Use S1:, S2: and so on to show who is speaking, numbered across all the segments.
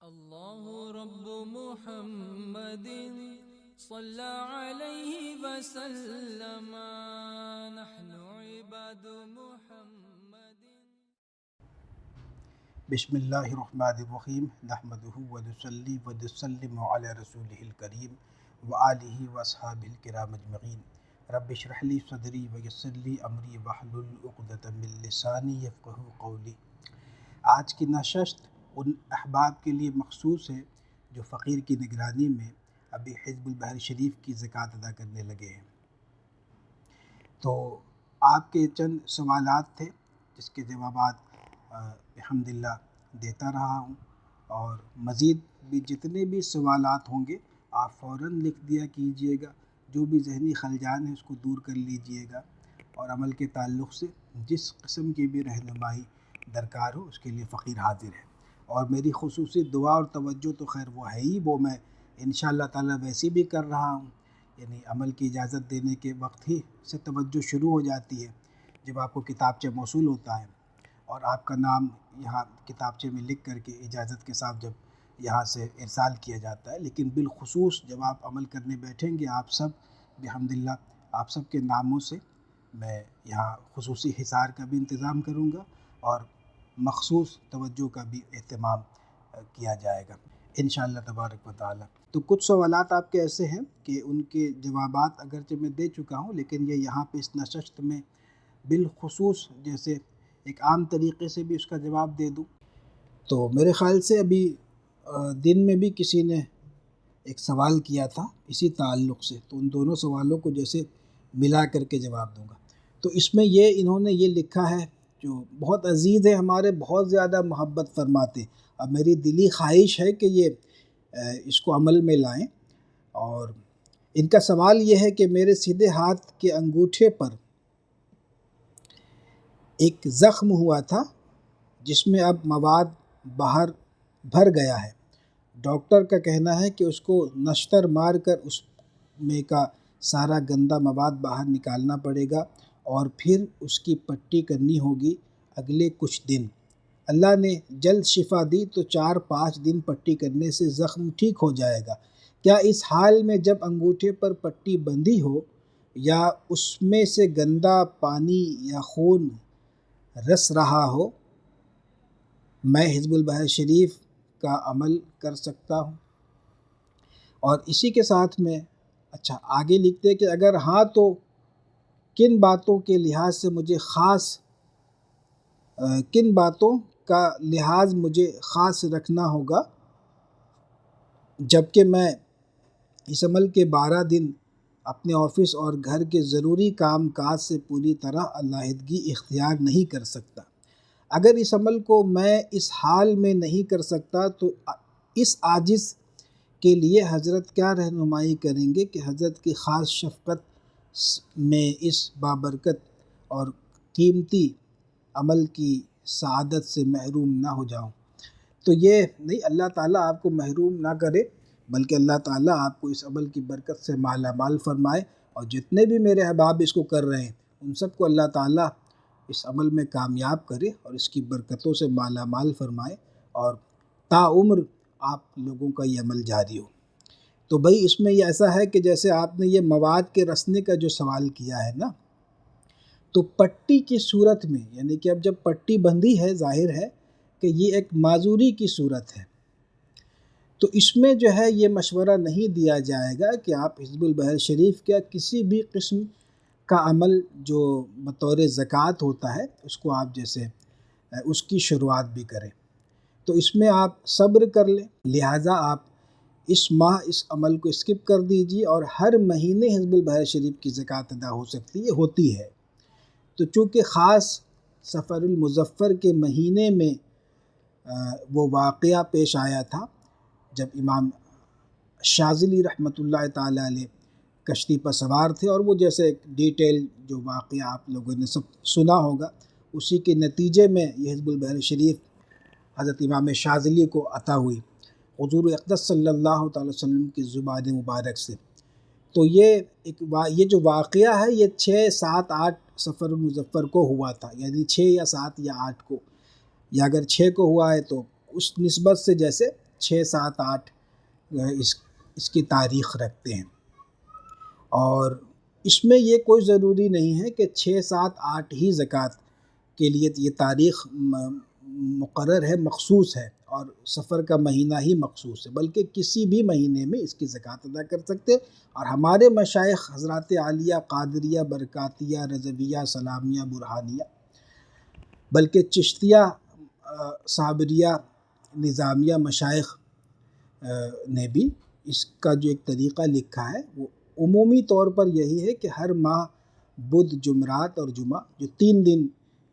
S1: الله رب محمد صلى عليه وسلم نحن عباد محمد.
S2: بسم اللہ الرحمن الرحیم نحمدہ ونصلی ونسلم علی رسولہ الکریم وآلہ واصحابہ الکرام اجمعین. رب اشرح لی صدری ویسر لی امری واحلل عقدۃ من لسانی یفقہوا قولی. آج کی نشست ان احباب کے لیے مخصوص ہے جو فقیر کی نگرانی میں ابھی حزب البحر شریف کی زکوٰۃ ادا کرنے لگے ہیں. تو آپ کے چند سوالات تھے جس کے جوابات الحمدللہ دیتا رہا ہوں، اور مزید بھی جتنے بھی سوالات ہوں گے آپ فوراً لکھ دیا کیجئے گا. جو بھی ذہنی خلجان ہے اس کو دور کر لیجئے گا، اور عمل کے تعلق سے جس قسم کی بھی رہنمائی درکار ہو اس کے لیے فقیر حاضر ہے. اور میری خصوصی دعا اور توجہ تو خیر وہ ہے ہی، وہ میں انشاءاللہ تعالی ویسی بھی کر رہا ہوں. یعنی عمل کی اجازت دینے کے وقت ہی سے توجہ شروع ہو جاتی ہے جب آپ کو کتابچہ موصول ہوتا ہے اور آپ کا نام یہاں کتابچے میں لکھ کر کے اجازت کے ساتھ جب یہاں سے ارسال کیا جاتا ہے. لیکن بالخصوص جب آپ عمل کرنے بیٹھیں گے آپ سب بحمدللہ آپ سب کے ناموں سے میں یہاں خصوصی حصار کا بھی انتظام کروں گا اور مخصوص توجہ کا بھی اہتمام کیا جائے گا انشاءاللہ تبارک و تعالی. تو کچھ سوالات آپ کے ایسے ہیں کہ ان کے جوابات اگرچہ میں دے چکا ہوں، لیکن یہ یہاں پہ اس نشست میں بالخصوص جیسے ایک عام طریقے سے بھی اس کا جواب دے دوں. تو میرے خیال سے ابھی دن میں بھی کسی نے ایک سوال کیا تھا اسی تعلق سے، تو ان دونوں سوالوں کو جیسے ملا کر کے جواب دوں گا. تو اس میں انہوں نے یہ لکھا ہے، جو بہت عزیز ہے ہمارے، بہت زیادہ محبت فرماتے، اب میری دلی خواہش ہے کہ یہ اس کو عمل میں لائیں. اور ان کا سوال یہ ہے کہ میرے سیدھے ہاتھ کے انگوٹھے پر ایک زخم ہوا تھا جس میں اب مواد باہر بھر گیا ہے. ڈاکٹر کا کہنا ہے کہ اس کو نشتر مار کر اس میں کا سارا گندا مواد باہر نکالنا پڑے گا اور پھر اس کی پٹی کرنی ہوگی اگلے کچھ دن. اللہ نے جلد شفا دی تو 4-5 دن پٹی کرنے سے زخم ٹھیک ہو جائے گا. کیا اس حال میں جب انگوٹھے پر پٹی بندھی ہو یا اس میں سے گندا پانی یا خون رس رہا ہو میں حزب البحر شریف کا عمل کر سکتا ہوں؟ اور اسی کے ساتھ میں آگے لکھتے کہ اگر ہاں تو کن باتوں کے لحاظ سے کن باتوں کا لحاظ مجھے خاص رکھنا ہوگا، جبکہ میں اس عمل کے 12 دن اپنے آفس اور گھر کے ضروری کام کاج سے پوری طرح علیحدگی اختیار نہیں کر سکتا. اگر اس عمل کو میں اس حال میں نہیں کر سکتا تو اس عاجز کے لیے حضرت کیا رہنمائی کریں گے کہ حضرت کی خاص شفقت میں اس بابرکت اور قیمتی عمل کی سعادت سے محروم نہ ہو جاؤں؟ تو یہ نہیں، اللہ تعالیٰ آپ کو محروم نہ کرے بلکہ اللہ تعالیٰ آپ کو اس عمل کی برکت سے مالا مال فرمائے، اور جتنے بھی میرے احباب اس کو کر رہے ہیں ان سب کو اللہ تعالیٰ اس عمل میں کامیاب کرے اور اس کی برکتوں سے مالا مال فرمائے اور تا عمر آپ لوگوں کا یہ عمل جاری ہو. تو بھائی اس میں یہ ایسا ہے کہ جیسے آپ نے یہ مواد کے رسنے کا جو سوال کیا ہے نا، تو پٹی کی صورت میں یعنی کہ اب جب پٹی بندھی ہے ظاہر ہے کہ یہ ایک معذوری کی صورت ہے، تو اس میں جو ہے یہ مشورہ نہیں دیا جائے گا کہ آپ حزب البحر شریف کا کسی بھی قسم کا عمل جو بطور زکوٰۃ ہوتا ہے اس کو آپ جیسے اس کی شروعات بھی کریں. تو اس میں آپ صبر کر لیں، لہٰذا آپ اس ماہ اس عمل کو اسکپ کر دیجیے، اور ہر مہینے حزب البحر شریف کی زکوٰۃ ادا ہو سکتی ہے، ہوتی ہے. تو چونکہ خاص سفر المظفر کے مہینے میں وہ واقعہ پیش آیا تھا جب امام شاذلی رحمۃ اللہ تعالیٰ علیہ کشتی پر سوار تھے، اور وہ جیسے ڈیٹیل جو واقعہ آپ لوگوں نے سب سنا ہوگا، اسی کے نتیجے میں یہ حزب البحر شریف حضرت امام شاذلی کو عطا ہوئی حضور اقدس صلی اللہ تعالی وسلم کی زبان مبارک سے. تو یہ جو واقعہ ہے یہ 6، 7، 8 سفر المظفر کو ہوا تھا، یعنی 6 یا 7 یا 8 کو، یا اگر 6 کو ہوا ہے تو اس نسبت سے جیسے 6 7 8 اس کی تاریخ رکھتے ہیں، اور اس میں یہ کوئی ضروری نہیں ہے کہ 6 7 8 ہی زکوٰۃ کے لیے یہ تاریخ مقرر ہے، مخصوص ہے، اور سفر کا مہینہ ہی مخصوص ہے، بلکہ کسی بھی مہینے میں اس کی زکوٰۃ ادا کر سکتے۔ اور ہمارے مشائخ حضرات عالیہ، قادریہ، برکاتیہ، رضویہ، سلامیہ، برہانیہ، بلکہ چشتیہ، صابریہ، نظامیہ مشائخ نے بھی اس کا جو ایک طریقہ لکھا ہے وہ عمومی طور پر یہی ہے کہ ہر ماہ بدھ، جمعرات اور جمعہ جو 3 دن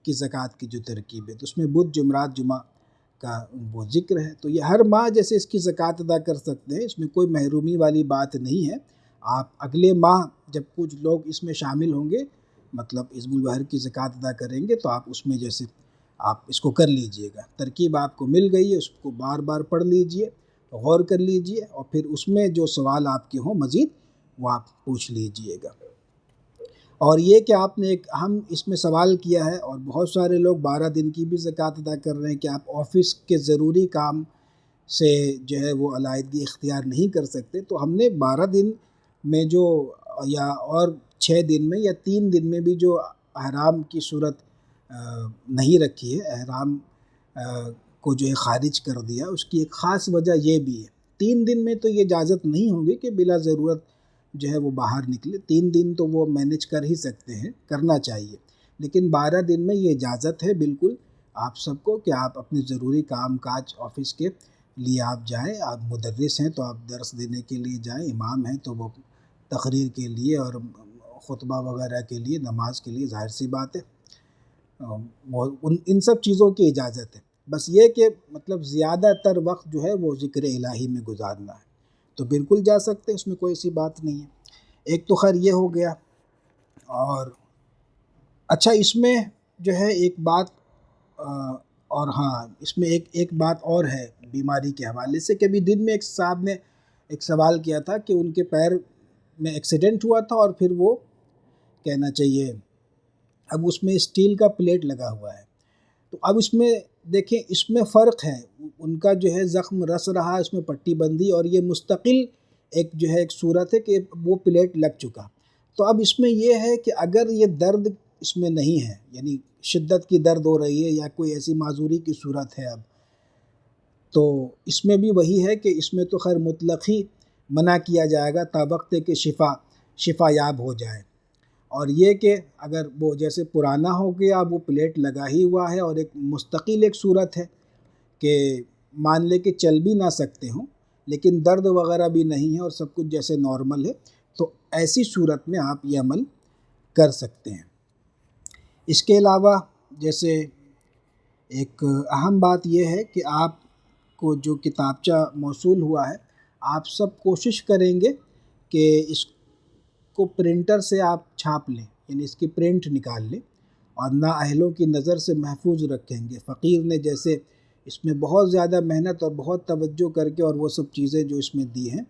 S2: کی زکوٰۃ کی جو ترکیب ہے، تو اس میں بدھ، جمعرات، جمعہ کا وہ ذکر ہے، تو یہ ہر ماہ جیسے اس کی زکوٰۃ ادا کر سکتے ہیں، اس میں کوئی محرومی والی بات نہیں ہے۔ آپ اگلے ماہ جب کچھ لوگ اس میں شامل ہوں گے، مطلب عزم البحر کی زکوٰۃ ادا کریں گے، تو آپ اس میں جیسے آپ اس کو کر لیجئے گا، ترکیب آپ کو مل گئی ہے، اس کو بار بار پڑھ لیجئے، غور کر لیجئے، اور پھر اس میں جو سوال آپ کے ہوں مزید وہ آپ پوچھ لیجئے گا۔ اور یہ کہ آپ نے ایک اہم اس میں سوال کیا ہے، اور بہت سارے لوگ 12 دن کی بھی زکوٰۃ ادا کر رہے ہیں کہ آپ آفس کے ضروری کام سے جو ہے وہ علیحدگی اختیار نہیں کر سکتے، تو ہم نے 12 دن میں جو یا اور 6 دن میں یا 3 دن میں بھی جو احرام کی صورت نہیں رکھی ہے، احرام کو جو ہے خارج کر دیا، اس کی ایک خاص وجہ یہ بھی ہے۔ 3 دن میں تو یہ اجازت نہیں ہوگی کہ بلا ضرورت جو ہے وہ باہر نکلے، 3 دن تو وہ مینیج کر ہی سکتے ہیں، کرنا چاہیے، لیکن 12 دن میں یہ اجازت ہے بالکل آپ سب کو کہ آپ اپنے ضروری کام کاج آفس کے لیے آپ جائیں۔ آپ مدرس ہیں تو آپ درس دینے کے لیے جائیں، امام ہیں تو وہ تقریر کے لیے اور خطبہ وغیرہ کے لیے، نماز کے لیے، ظاہر سی بات ہے ان سب چیزوں کی اجازت ہے۔ بس یہ کہ مطلب زیادہ تر وقت جو ہے وہ ذکر الہی میں گزارنا ہے، تو بالکل جا سکتے ہیں، اس میں کوئی ایسی بات نہیں ہے۔ ایک تو خیر یہ ہو گیا، اور اچھا اس میں جو ہے ایک بات اور ہاں اس میں ایک بات اور ہے بیماری کے حوالے سے، کہ ابھی دن میں ایک صاحب نے ایک سوال کیا تھا کہ ان کے پیر میں ایکسیڈنٹ ہوا تھا، اور پھر وہ کہنا چاہیے اب اس میں اسٹیل کا پلیٹ لگا ہوا ہے، تو اب اس میں دیکھیں اس میں فرق ہے، ان کا جو ہے زخم رس رہا، اس میں پٹی بندھی، اور یہ مستقل ایک جو ہے ایک صورت ہے کہ وہ پلیٹ لگ چکا۔ تو اب اس میں یہ ہے کہ اگر یہ درد اس میں نہیں ہے، یعنی شدت کی درد ہو رہی ہے یا کوئی ایسی معذوری کی صورت ہے اب، تو اس میں بھی وہی ہے کہ اس میں تو خیر مطلق ہی منع کیا جائے گا تا وقت کہ شفا یاب ہو جائے۔ اور یہ کہ اگر وہ جیسے پرانا ہو گیا، اب وہ پلیٹ لگا ہی ہوا ہے اور ایک مستقل ایک صورت ہے کہ مان لے کہ چل بھی نہ سکتے ہوں لیکن درد وغیرہ بھی نہیں ہے اور سب کچھ جیسے نارمل ہے، تو ایسی صورت میں آپ یہ عمل کر سکتے ہیں۔ اس کے علاوہ جیسے ایک اہم بات یہ ہے کہ آپ کو جو کتابچہ موصول ہوا ہے، آپ سب کوشش کریں گے کہ اس کو پرنٹر سے آپ چھاپ لیں، یعنی اس کی پرنٹ نکال لیں اور نااہلوں کی نظر سے محفوظ رکھیں گے۔ فقیر نے جیسے اس میں بہت زیادہ محنت اور بہت توجہ کر کے اور وہ سب چیزیں جو اس میں دی ہیں،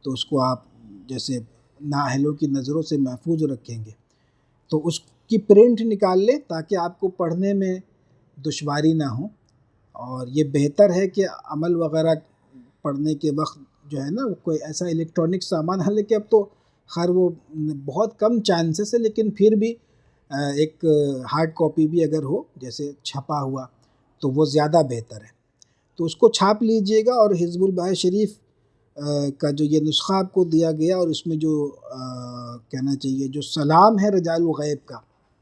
S2: تو اس کو آپ جیسے نااہلوں کی نظروں سے محفوظ رکھیں گے، تو اس کی پرنٹ نکال لیں تاکہ آپ کو پڑھنے میں دشواری نہ ہو۔ اور یہ بہتر ہے کہ عمل وغیرہ پڑھنے کے وقت جو ہے نا کوئی ایسا الیکٹرانک سامان، حالانکہ اب تو خیر وہ بہت کم چانسز ہے، لیکن پھر بھی ایک ہارڈ کاپی بھی اگر ہو جیسے چھپا ہوا تو وہ زیادہ بہتر ہے، تو اس کو چھاپ لیجئے گا۔ اور حزب البحر شریف کا جو یہ نسخہ آپ کو دیا گیا اور اس میں جو کہنا چاہیے جو سلام ہے رجال الغیب کا،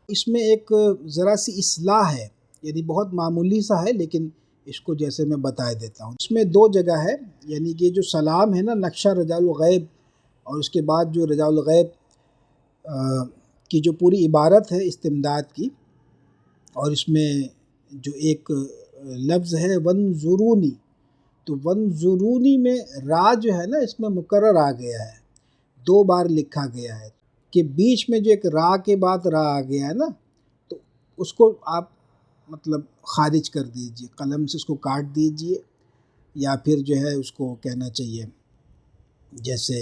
S2: اس میں ایک ذرا سی اصلاح ہے، یعنی بہت معمولی سا ہے لیکن اس کو جیسے میں بتا دیتا ہوں۔ اس میں 2 جگہ ہے، یعنی کہ جو سلام ہے نا نقشہ رجال الغیب، اور اس کے بعد جو رجال الغیب کی جو پوری عبارت ہے استمداد کی، اور اس میں جو ایک لفظ ہے ونظرونی، تو ونظرونی میں را جو ہے نا اس میں مکرر آ گیا ہے، 2 بار لکھا گیا ہے، کہ بیچ میں جو ایک را کے بعد را آ گیا ہے نا، تو اس کو آپ مطلب خارج کر دیجئے، قلم سے اس کو کاٹ دیجئے، یا پھر جو ہے اس کو کہنا چاہیے جیسے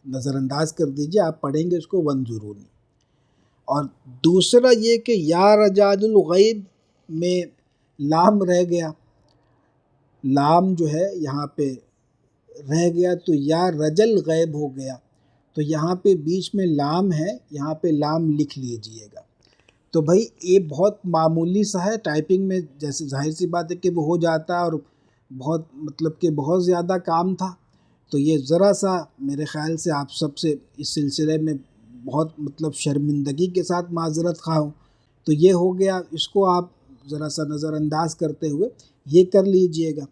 S2: نظر انداز کر دیجئے، آپ پڑھیں گے اس کو ونظرونی۔ اور دوسرا یہ کہ یا رجال الغیب میں لام رہ گیا، لام جو ہے یہاں پہ رہ گیا تو یا رجل غائب ہو گیا، تو یہاں پہ بیچ میں لام ہے، یہاں پہ لام لکھ لیجئے گا۔ تو بھائی یہ بہت معمولی سا ہے، ٹائپنگ میں جیسے ظاہر سی بات ہے کہ وہ ہو جاتا ہے، اور بہت مطلب کہ بہت زیادہ کام تھا، تو یہ ذرا سا میرے خیال سے آپ سب سے اس سلسلے میں بہت مطلب شرمندگی کے ساتھ معذرت خواہ ہوں۔ تو یہ ہو گیا، اس کو آپ ذرا سا نظر انداز کرتے ہوئے یہ کر لیجئے گا۔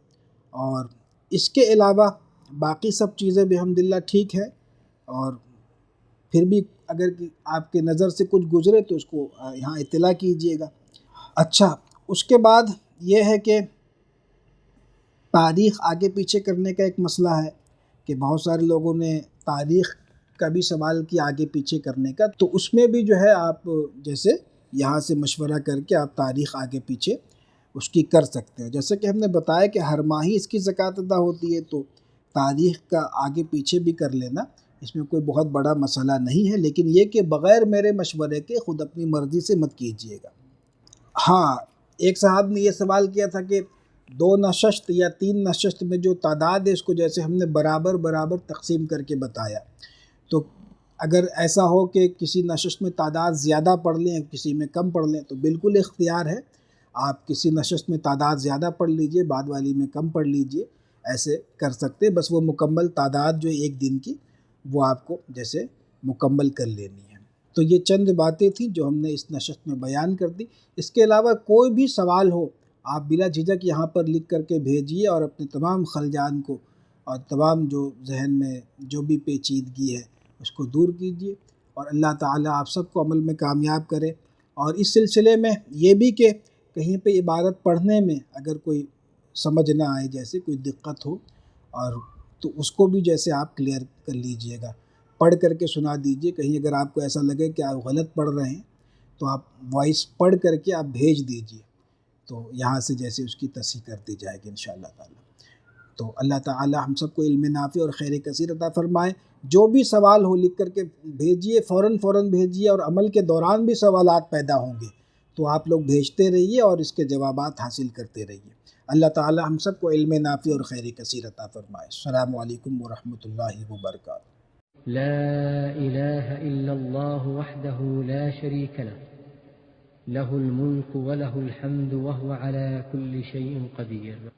S2: اور اس کے علاوہ باقی سب چیزیں بھی الحمدللہ ٹھیک ہے، اور پھر بھی اگر آپ کے نظر سے کچھ گزرے تو اس کو یہاں اطلاع کیجئے گا۔ اچھا، اس کے بعد یہ ہے کہ تاریخ آگے پیچھے کرنے کا ایک مسئلہ ہے کہ بہت سارے لوگوں نے تاریخ کا بھی سوال کیا آگے پیچھے کرنے کا، تو اس میں بھی جو ہے آپ جیسے یہاں سے مشورہ کر کے آپ تاریخ آگے پیچھے اس کی کر سکتے ہیں۔ جیسے کہ ہم نے بتایا کہ ہر ماہی اس کی زکوٰۃ ادا ہوتی ہے، تو تاریخ کا آگے پیچھے بھی کر لینا اس میں کوئی بہت بڑا مسئلہ نہیں ہے، لیکن یہ کہ بغیر میرے مشورے کے خود اپنی مرضی سے مت کیجیے گا۔ ہاں، ایک صاحب نے یہ سوال کیا تھا کہ 2 نشست یا 3 نشست میں جو تعداد ہے اس کو جیسے ہم نے برابر برابر تقسیم کر کے بتایا، تو اگر ایسا ہو کہ کسی نشست میں تعداد زیادہ پڑھ لیں کسی میں کم پڑھ لیں تو بالکل اختیار ہے، آپ کسی نشست میں تعداد زیادہ پڑھ لیجئے، بعد والی میں کم پڑھ لیجئے، ایسے کر سکتے، بس وہ مکمل تعداد جو ایک دن کی وہ آپ کو جیسے مکمل کر لینی ہے۔ تو یہ چند باتیں تھیں جو ہم نے اس نشست میں بیان کر دی۔ اس کے علاوہ کوئی بھی سوال ہو آپ بلا جھجک یہاں پر لکھ کر کے بھیجیے، اور اپنے تمام خلجان کو اور تمام جو ذہن میں جو بھی پیچیدگی ہے اس کو دور کیجیے، اور اللہ تعالیٰ آپ سب کو عمل میں کامیاب کرے۔ اور اس سلسلے میں یہ بھی کہ کہیں پہ عبارت پڑھنے میں اگر کوئی سمجھ نہ آئے، جیسے کوئی دقت ہو، اور تو اس کو بھی جیسے آپ کلیئر کر لیجئے گا، پڑھ کر کے سنا دیجئے۔ کہیں اگر آپ کو ایسا لگے کہ آپ غلط پڑھ رہے ہیں تو آپ وائس پڑھ کر کے آپ بھیج دیجئے، تو یہاں سے جیسے اس کی تصحیح کر دی جائے گی انشاءاللہ تعالی۔ تو اللہ تعالی ہم سب کو علم نافع اور خیر کثیر عطا فرمائے۔ جو بھی سوال ہو لکھ کر کے بھیجیے، فوراً بھیجیے، اور عمل کے دوران بھی سوالات پیدا ہوں گے تو آپ لوگ بھیجتے رہیے اور اس کے جوابات حاصل کرتے رہیے۔ اللہ تعالی ہم سب کو علم نافع اور خیر کثیر عطا فرمائے۔ السلام علیکم ورحمۃ اللہ وبرکاتہ۔
S3: لا إله إلا الله وحده لا شريك له له الملك وله الحمد وهو على كل شيء قدير۔